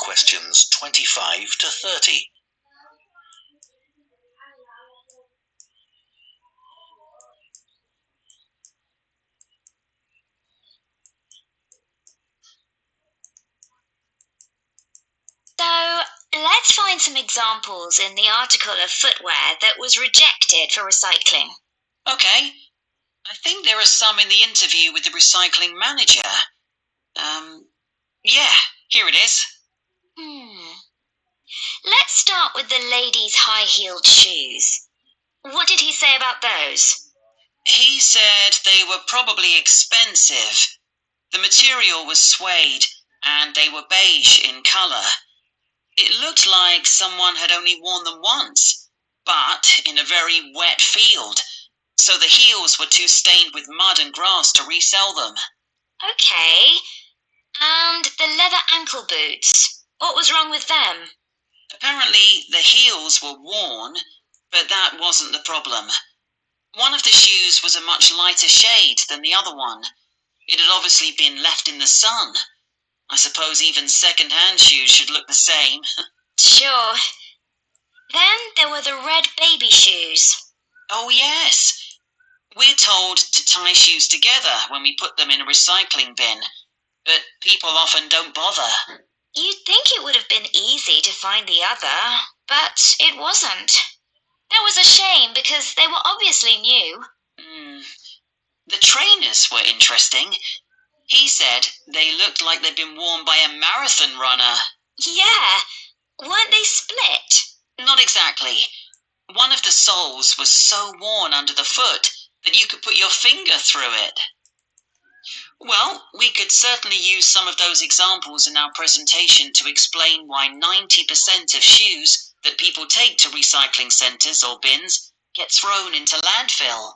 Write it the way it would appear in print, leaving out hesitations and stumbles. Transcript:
questions 25 to 30. So, let's find some examples in the article of footwear that was rejected for recycling. Okay. I think there are some in the interview with the recycling manager. Yeah, here it is. Let's start with the lady's high-heeled shoes. What did he say about those? He said they were probably expensive. The material was suede and they were beige in colour. It looked like someone had only worn them once, but in a very wet field, so the heels were too stained with mud and grass to resell them. Okay. And the leather ankle boots, what was wrong with them? Apparently the heels were worn, but that wasn't the problem. One of the shoes was a much lighter shade than the other one. It had obviously been left in the sun. I suppose even second-hand shoes should look the same. Sure. Then there were the red baby shoes. Oh yes. We're told to tie shoes together when we put them in a recycling bin, but people often don't bother. You'd think it would have been easy to find the other, but it wasn't. That was a shame because they were obviously new. The trainers were interesting. He said they looked like they'd been worn by a marathon runner. Yeah. Weren't they split? Not exactly. One of the soles was so worn under the foot that you could put your finger through it. Well, we could certainly use some of those examples in our presentation to explain why 90% of shoes that people take to recycling centres or bins get thrown into landfill.